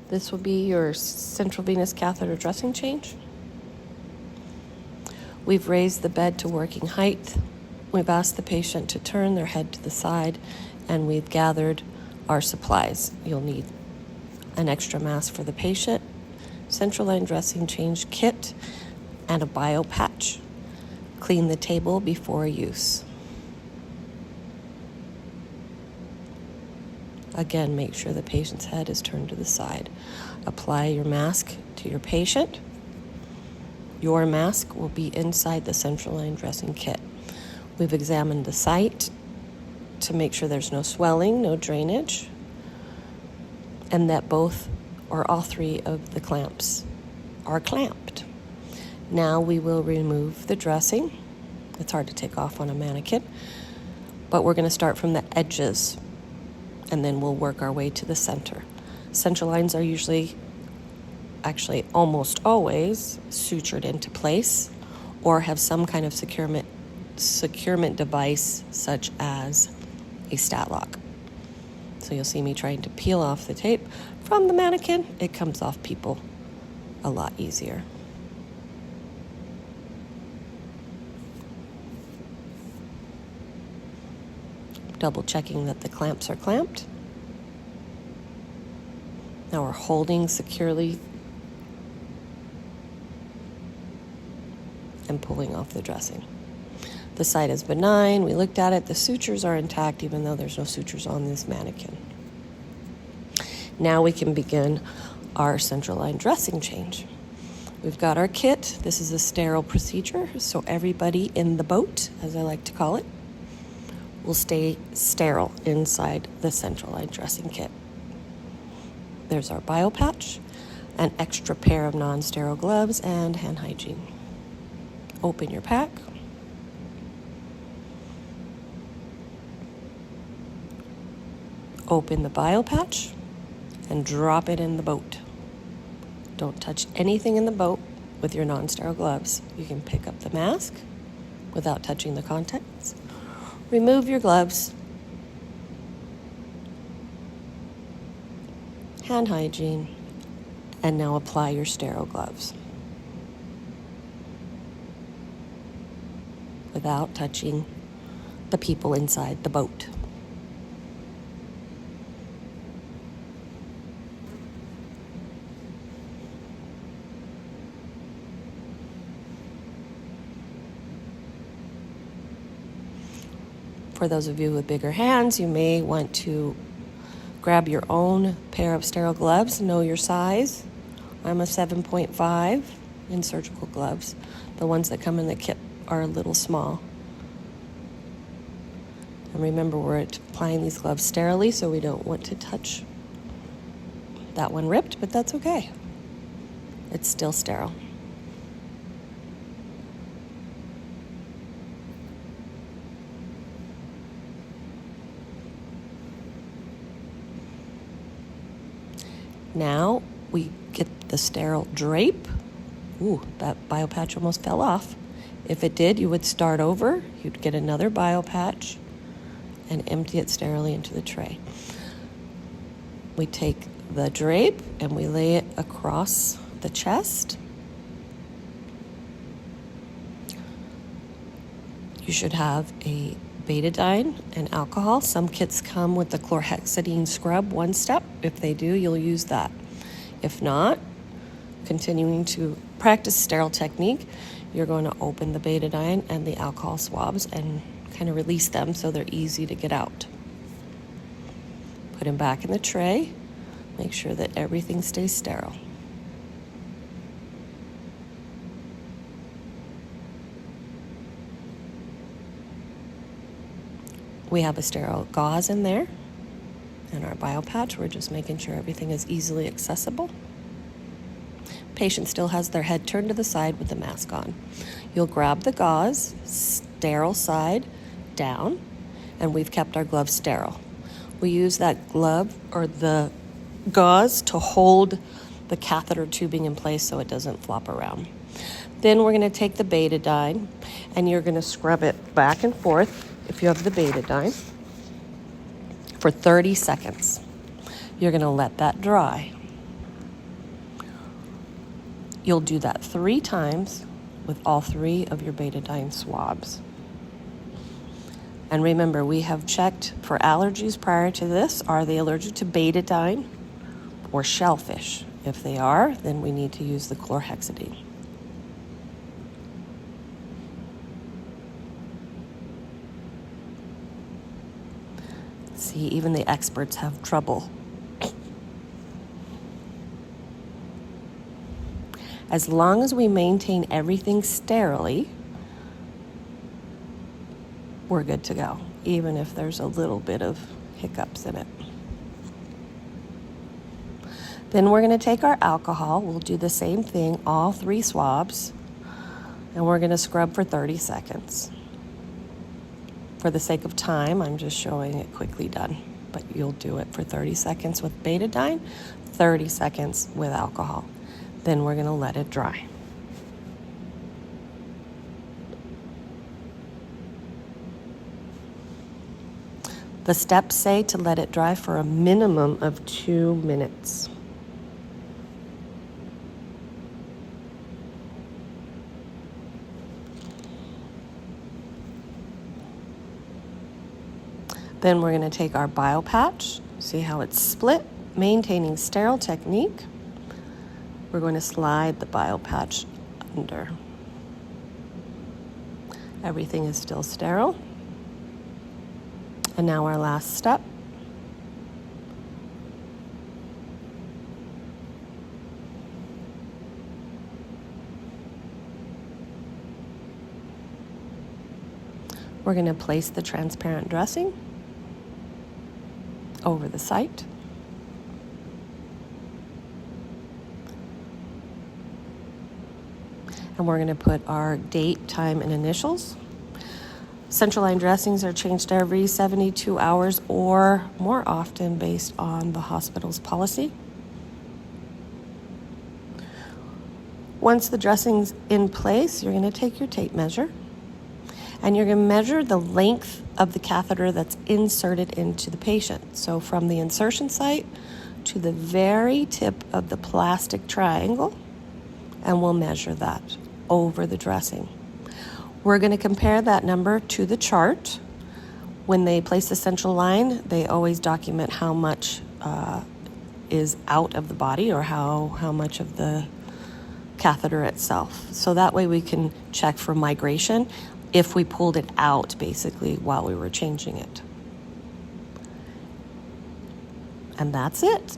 This will be your central venous catheter dressing change. We've raised the bed to working height. We've asked the patient to turn their head to the side, and we've gathered our supplies. You'll need an extra mask for the patient, central line dressing change kit, and a bio patch. Clean the table before use. Again, make sure the patient's head is turned to the side. Apply your mask to your patient. Your mask will be inside the central line dressing kit. We've examined the site to make sure there's no swelling, no drainage, and that both or all three of the clamps are clamped. Now we will remove the dressing. It's hard to take off on a mannequin, but we're going to start from the edges, and then we'll work our way to the center. Central lines are actually almost always sutured into place or have some kind of securement device such as a stat lock. So you'll see me trying to peel off the tape from the mannequin. It comes off people a lot easier. Double checking that the clamps are clamped. Now we're holding securely and pulling off the dressing. The site is benign. We looked at it. The sutures are intact even though there's no sutures on this mannequin. Now we can begin our central line dressing change. We've got our kit. This is a sterile procedure, so everybody in the boat, as I like to call it, will stay sterile inside the central line dressing kit. There's our bio patch, an extra pair of non-sterile gloves, and hand hygiene. Open your pack. Open the bio patch and drop it in the boat. Don't touch anything in the boat with your non-sterile gloves. You can pick up the mask without touching the contents. Remove your gloves. Hand hygiene. And now apply your sterile gloves without touching the people inside the boat. For those of you with bigger hands, you may want to grab your own pair of sterile gloves. Know your size. I'm a 7.5 in surgical gloves. The ones that come in the kit are a little small. And remember, we're applying these gloves sterilely, so we don't want to touch that one ripped, but that's okay. It's still sterile. Now we get the sterile drape. Ooh, that bio patch almost fell off. If it did, you would start over. You'd get another bio patch and empty it sterilely into the tray. We take the drape and we lay it across the chest. You should have a betadine and alcohol. Some kits come with the chlorhexidine scrub one step. If they do, you'll use that. If not, continuing to practice sterile technique, you're going to open the betadine and the alcohol swabs and kind of release them so they're easy to get out. Put them back in the tray. Make sure that everything stays sterile. We have a sterile gauze in there and our bio patch. We're just making sure everything is easily accessible. Patient still has their head turned to the side with the mask on. You'll grab the gauze, sterile side down, and we've kept our gloves sterile. We use that glove or the gauze to hold the catheter tubing in place so it doesn't flop around. Then we're going to take the betadine and you're going to scrub it back and forth if you have the betadine for 30 seconds. You're going to let that dry. You'll do that 3 times with all 3 of your betadine swabs. And remember, we have checked for allergies prior to this. Are they allergic to betadine or shellfish? If they are, then we need to use the chlorhexidine. See, even the experts have trouble. As long as we maintain everything sterilely, we're good to go, even if there's a little bit of hiccups in it. Then we're going to take our alcohol. We'll do the same thing, all 3 swabs, and we're going to scrub for 30 seconds. For the sake of time, I'm just showing it quickly done, but you'll do it for 30 seconds with betadine, 30 seconds with alcohol. Then we're going to let it dry. The steps say to let it dry for a minimum of 2 minutes. Then we're going to take our BioPatch, see how it's split, maintaining sterile technique. We're going to slide the BioPatch under. Everything is still sterile. And now our last step. We're going to place the transparent dressing over the site. And we're going to put our date, time, and initials. Central line dressings are changed every 72 hours or more often based on the hospital's policy. Once the dressing's in place, you're going to take your tape measure and you're going to measure the length of the catheter that's inserted into the patient. So from the insertion site to the very tip of the plastic triangle, and we'll measure that over the dressing. We're going to compare that number to the chart. When they place the central line, they always document how much is out of the body or how much of the catheter itself. So that way we can check for migration if we pulled it out basically while we were changing it. And that's it.